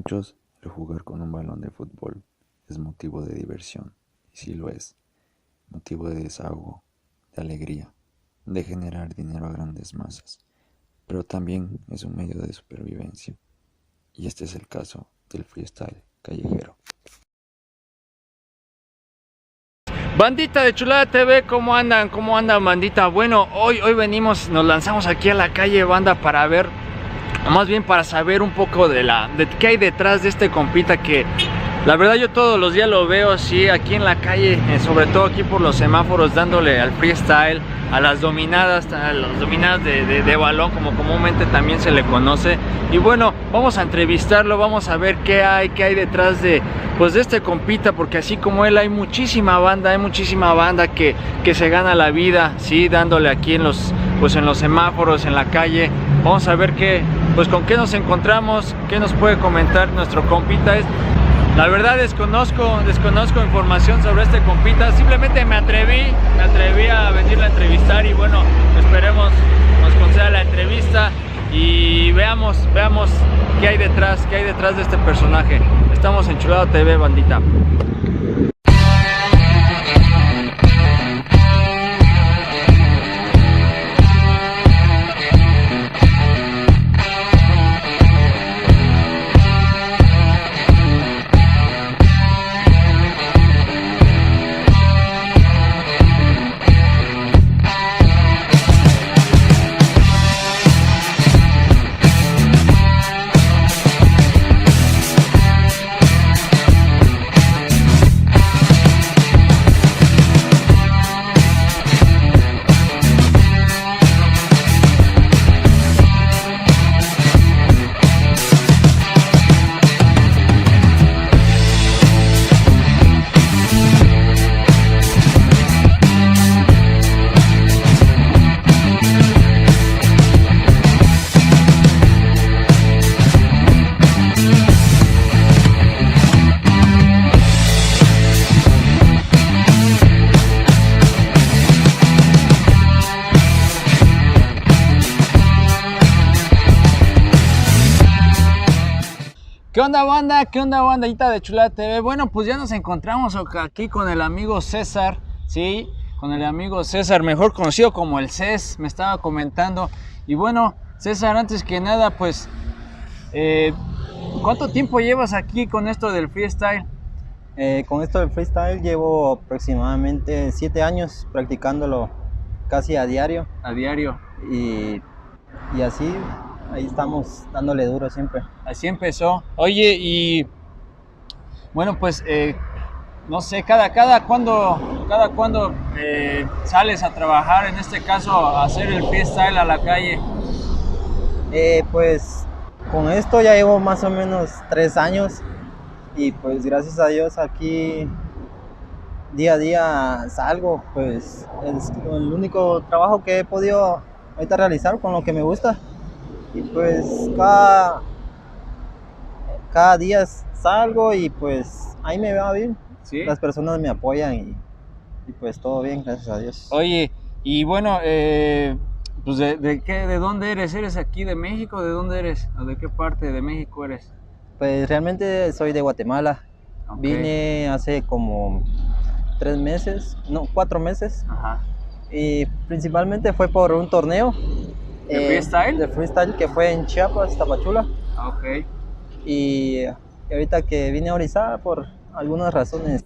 muchos, el jugar con un balón de fútbol es motivo de diversión, y sí lo es, motivo de desahogo, de alegría, de generar dinero a grandes masas, pero también es un medio de supervivencia, y este es el caso del freestyle callejero. Bandita de Chulada TV, ¿cómo andan? ¿Cómo andan, bandita? Bueno, hoy venimos, nos lanzamos aquí a la calle, banda, para ver, más bien para saber un poco de qué hay detrás de este compita que la verdad yo todos los días lo veo así aquí en la calle, sobre todo aquí por los semáforos, dándole al freestyle, a las dominadas de balón, como comúnmente también se le conoce. Y bueno, vamos a entrevistarlo, vamos a ver qué hay detrás de este compita, porque así como él hay muchísima banda que se gana la vida, sí, dándole aquí en los semáforos, en la calle. Vamos a ver con qué nos encontramos, qué nos puede comentar nuestro compita. La verdad desconozco información sobre este compita, simplemente me atreví a venirle a entrevistar y bueno, esperemos nos conceda la entrevista y veamos qué hay detrás de este personaje. Estamos en Chulada TV, bandita. ¿Qué onda, banda? ¿Qué onda, bandita de Chulada TV? Bueno, pues ya nos encontramos aquí con el amigo César, ¿sí? Con el amigo César, mejor conocido como el Cés, me estaba comentando. Y bueno, César, antes que nada, pues, ¿cuánto tiempo llevas aquí con esto del freestyle? Con esto del freestyle llevo aproximadamente 7 años practicándolo casi a diario. A diario. Y así, ahí estamos dándole duro siempre. Así empezó. Oye, y bueno, pues no sé, cada cuándo sales a trabajar, en este caso a hacer el freestyle a la calle. Pues con esto ya llevo más o menos 3 años y pues gracias a Dios aquí día a día salgo, pues es el único trabajo que he podido ahorita realizar con lo que me gusta. Y pues cada día salgo y pues ahí me va bien. ¿Sí? Las personas me apoyan y pues todo bien, gracias a Dios. Oye, y bueno, pues ¿de dónde eres? ¿Eres aquí de México? ¿De dónde eres? ¿O de qué parte de México eres? Pues realmente soy de Guatemala. Okay. Vine hace como 4 meses. Ajá. Y principalmente fue por un torneo. ¿De freestyle? De freestyle que fue en Chiapas, Tapachula. Ok. Y ahorita que vine a Orizaba por algunas razones.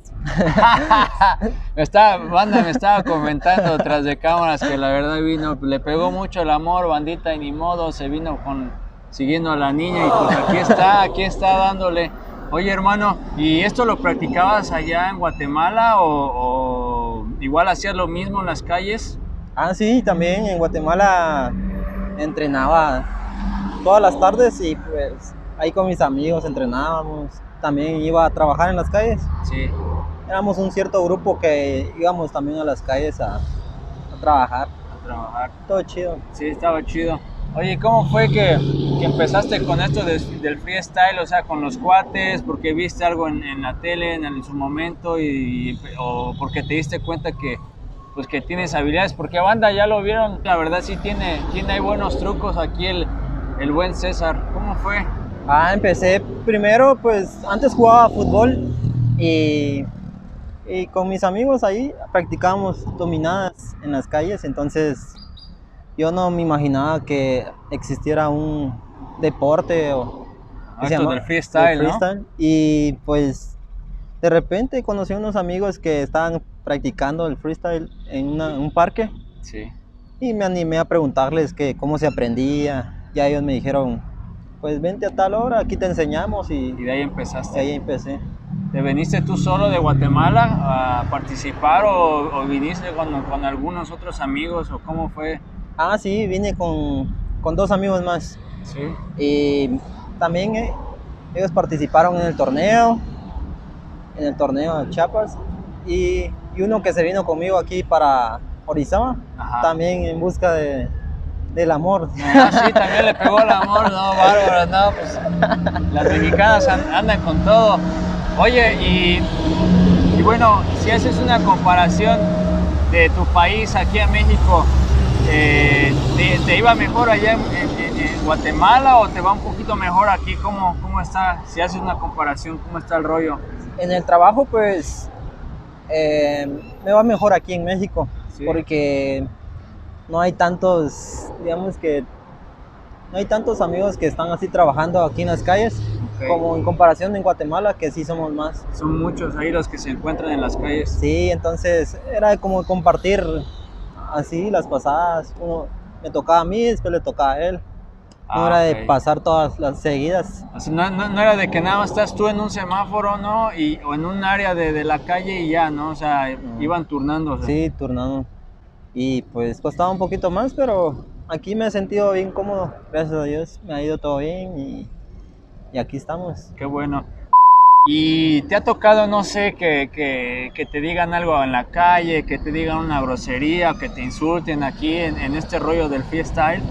me estaba comentando tras de cámaras que la verdad le pegó mucho el amor, bandita, y ni modo, se vino siguiendo a la niña y pues aquí está dándole. Oye, hermano, ¿y esto lo practicabas allá en Guatemala o igual hacías lo mismo en las calles? Ah, sí, también en Guatemala entrenaba todas las tardes y pues ahí con mis amigos entrenábamos. También iba a trabajar en las calles. Sí. Éramos un cierto grupo que íbamos también a las calles a trabajar. Todo chido. Sí, estaba chido. Oye, ¿cómo fue que empezaste con esto del freestyle? O sea, con los cuates, porque viste algo en la tele en su momento o porque te diste cuenta que tienes habilidades, porque banda ya lo vieron, la verdad sí tiene buenos trucos aquí el buen César. ¿Cómo fue? Empecé primero, pues antes jugaba fútbol y, y con mis amigos ahí practicábamos dominadas en las calles, entonces yo no me imaginaba que existiera un deporte o que se Esto llama del freestyle, ¿no? y pues de repente conocí a unos amigos que estaban practicando el freestyle en un parque Sí. y me animé a preguntarles que cómo se aprendía. Ya ellos me dijeron, pues vente a tal hora, aquí te enseñamos Y de ahí y empezaste. ahí empecé. ¿Te viniste tú solo de Guatemala a participar o viniste con algunos otros amigos o cómo fue? Sí, vine con dos amigos más Sí. y también ellos participaron en el torneo de Chiapas y uno que se vino conmigo aquí para Orizaba, Ajá. también en busca del amor. Sí, también le pegó el amor, no, bárbaro, no, pues las mexicanas andan con todo. Oye, y bueno, si haces una comparación de tu país aquí a México, ¿te iba mejor allá en Guatemala o te va un poquito mejor aquí? ¿Cómo está? Si haces una comparación, ¿cómo está el rollo? En el trabajo, pues me va mejor aquí en México, Sí. porque no hay tantos, digamos que no hay tantos amigos que están así trabajando aquí en las calles, Ok. como en comparación en Guatemala, que sí somos más. Son muchos ahí los que se encuentran en las calles. Sí, entonces era como compartir así las pasadas. Uno me tocaba a mí, después le tocaba a él. No era de Ok. pasar todas las seguidas. O sea, no era de que nada más estás tú en un semáforo, ¿no? O en un área de la calle y ya, ¿no? O sea, No. iban turnándose. Sí, turnado. Y pues costaba un poquito más, pero aquí me he sentido bien cómodo. Gracias a Dios, me ha ido todo bien y aquí estamos. Qué bueno. ¿Y te ha tocado, no sé, que te digan algo en la calle, que te digan una grosería, que te insulten aquí en este rollo del freestyle?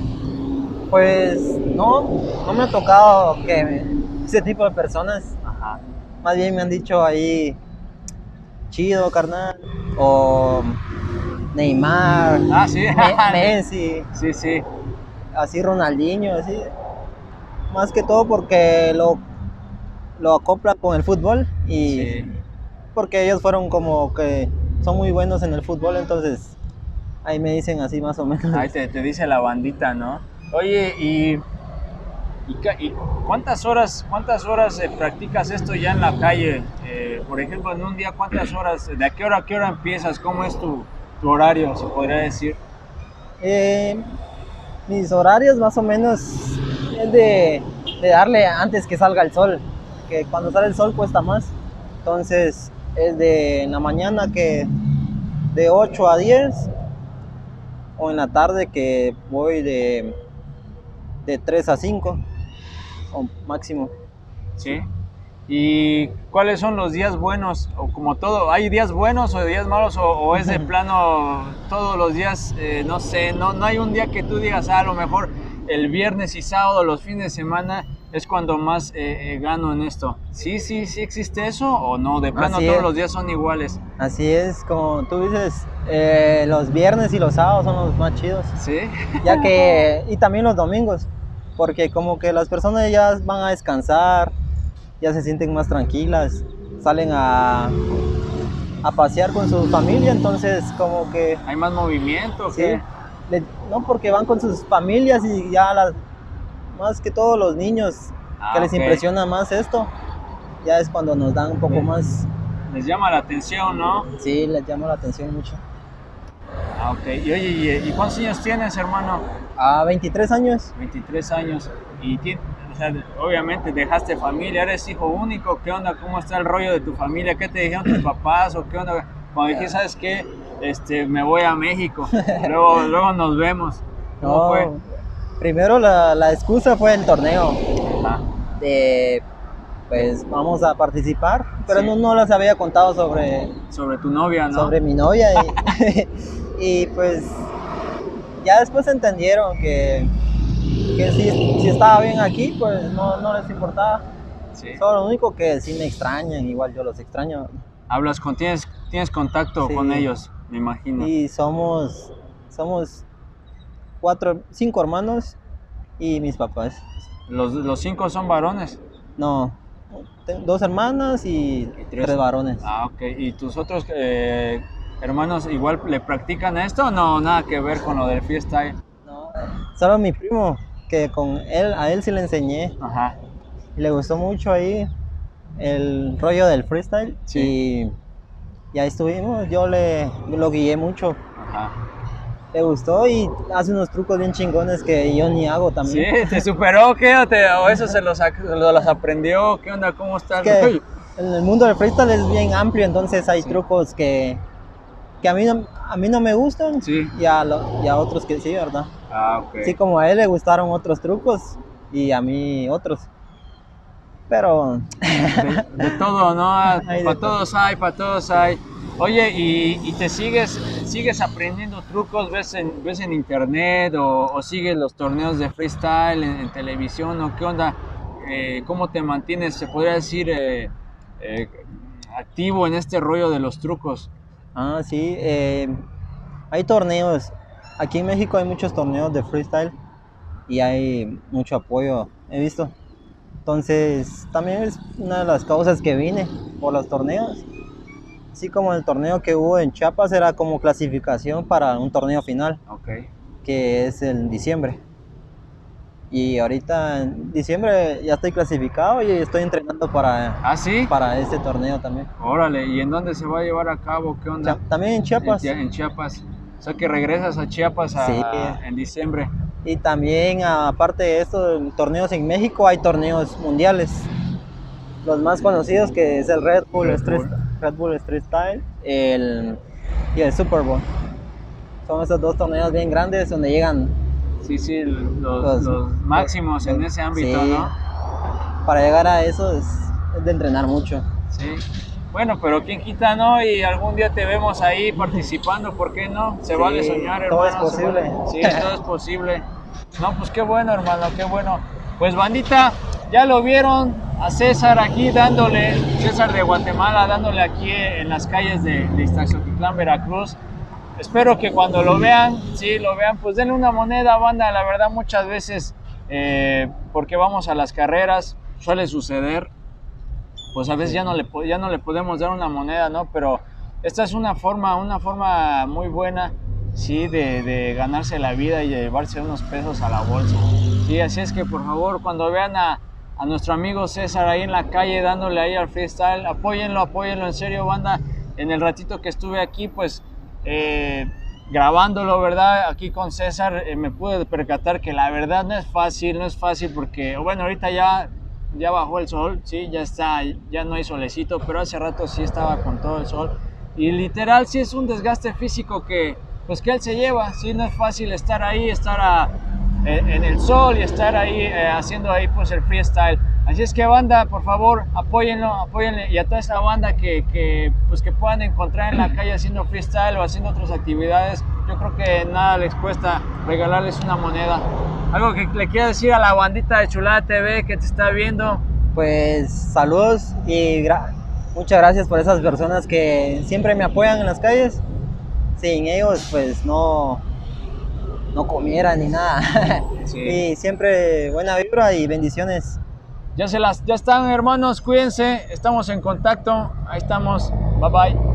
Pues no me ha tocado ese tipo de personas. Ajá. Más bien me han dicho ahí, chido, carnal. O Neymar, Sí. Messi, Sí, sí. así Ronaldinho, así. Más que todo porque lo acopla con el fútbol y Sí. porque ellos fueron como que son muy buenos en el fútbol, entonces ahí me dicen así más o menos. Ahí te dice la bandita, ¿no? Oye, ¿y cuántas horas practicas esto ya en la calle? Por ejemplo, en un día, ¿cuántas horas? ¿De a qué hora empiezas? ¿Cómo es tu horario, se podría decir? Mis horarios más o menos es de darle antes que salga el sol, que cuando sale el sol cuesta más. Entonces es de en la mañana que de 8 a 10 o en la tarde que voy de 3 a 5 o máximo. ¿Sí? ¿Y cuáles son los días buenos? O como todo, ¿hay días buenos o días malos? ¿O es de plano todos los días, no sé, no hay un día que tú digas, a lo mejor el viernes y sábado, los fines de semana, es cuando más gano en esto? ¿Sí existe eso o no? De plano Así todos es. los días son iguales. Así es, como tú dices, los viernes y los sábados son los más chidos, ¿Sí? y también los domingos, porque como que las personas ya van a descansar, ya se sienten más tranquilas, salen a pasear con su familia, entonces como que ¿Hay más movimiento o sí, qué? no porque van con sus familias y ya más que todos los niños que les Ok. impresiona más esto, ya es cuando nos dan un poco Sí. más, Les llama la atención, ¿no? sí, les llama la atención mucho. Ok. Y oye, ¿y cuántos años tienes, hermano? A 23 años. 23 años. Y o sea, obviamente dejaste familia, eres hijo único. ¿Qué onda? ¿Cómo está el rollo de tu familia? ¿Qué te dijeron tus papás? ¿O qué onda? Cuando dijiste, ¿sabes qué? Me voy a México. Luego nos vemos. ¿Cómo No, fue? primero la excusa fue el torneo Ajá. de pues vamos a participar, pero Sí. no les había contado Sobre tu novia, ¿no? sobre mi novia y pues ya después entendieron que si estaba bien aquí, pues no les importaba. Sí. Solo lo único que sí me extrañan, igual yo los extraño. Tienes contacto Sí. con ellos, me imagino. Y somos 5 hermanos y mis papás. Los 5 son varones. No, 2 hermanas y tres. 3 varones. Ah, ok. ¿Y tus otros hermanos igual le practican esto o no? Nada que ver con lo del freestyle. No, solo mi primo, que con él, a él sí le enseñé. Ajá. Y le gustó mucho ahí el rollo del freestyle. Sí. Y ahí estuvimos, yo lo guié mucho. Ajá. Le gustó y hace unos trucos bien chingones que yo ni hago también. ¿Sí? ¿Te superó qué? ¿O eso se los aprendió? ¿Qué onda? ¿Cómo está? Que en el mundo del freestyle es bien amplio, entonces hay trucos que a mí no me gustan, Sí. y a otros que sí, ¿verdad? Ah, ok. Sí, como a él le gustaron otros trucos y a mí otros. Pero De todo, ¿no? Hay de Para todos hay, para todos hay. Oye, ¿y te sigues aprendiendo trucos? ¿Ves en internet o sigues los torneos de freestyle en televisión o qué onda? ¿Cómo te mantienes, se podría decir, activo en este rollo de los trucos? sí, hay torneos. Aquí en México hay muchos torneos de freestyle y hay mucho apoyo, he visto. Entonces, también es una de las causas que vine por los torneos. Así como el torneo que hubo en Chiapas era como clasificación para un torneo final, Ok. que es en diciembre. Y ahorita en diciembre ya estoy clasificado y estoy entrenando ¿Ah, sí? para este torneo también. Órale, ¿y en dónde se va a llevar a cabo? ¿Qué onda? También en Chiapas. En Chiapas. O sea que regresas a Chiapas Sí. en diciembre. Y también, aparte de esto, torneos en México, hay torneos mundiales. Los más conocidos, que es el Red Bull Street Style y el Super Bowl. Son esos 2 torneos bien grandes donde llegan Sí, los máximos en ese ámbito, sí. ¿no? Para llegar a eso es de entrenar mucho. Sí. Bueno, pero quién quita, ¿no? Y algún día te vemos ahí participando, ¿por qué no? Se Sí, vale soñar, hermano. todo es posible. Sí, todo es posible. No, pues qué bueno, hermano, qué bueno. Pues bandita, ya lo vieron a César aquí dándole, César de Guatemala, dándole aquí en las calles de Ixtaxoquitlán, Veracruz. Espero que cuando lo vean, pues denle una moneda, banda. La verdad, muchas veces, porque vamos a las carreras, suele suceder, pues a veces ya no le podemos dar una moneda, ¿no? Pero esta es una forma muy buena, sí, de ganarse la vida y de llevarse unos pesos a la bolsa. Sí, así es que por favor, cuando vean a nuestro amigo César ahí en la calle dándole ahí al freestyle, apóyenlo, en serio, banda. En el ratito que estuve aquí, pues grabándolo, ¿verdad? Aquí con César, me pude percatar que la verdad no es fácil porque, bueno, ahorita ya bajó el sol, sí, ya no hay solecito, pero hace rato sí estaba con todo el sol y literal sí es un desgaste físico que él se lleva, sí, no es fácil estar ahí, en el sol y estar ahí haciendo ahí pues el freestyle. Así es que banda, por favor, apóyenle, y a toda esa banda que puedan encontrar en la calle haciendo freestyle o haciendo otras actividades, yo creo que nada les cuesta regalarles una moneda. Algo que le quiera decir a la bandita de Chulada TV que te está viendo. Pues saludos y muchas gracias por esas personas que siempre me apoyan en las calles. Sin ellos pues no comiera ni nada. Sí. Y siempre buena vibra y bendiciones. Ya están, hermanos, cuídense, estamos en contacto, ahí estamos, bye bye.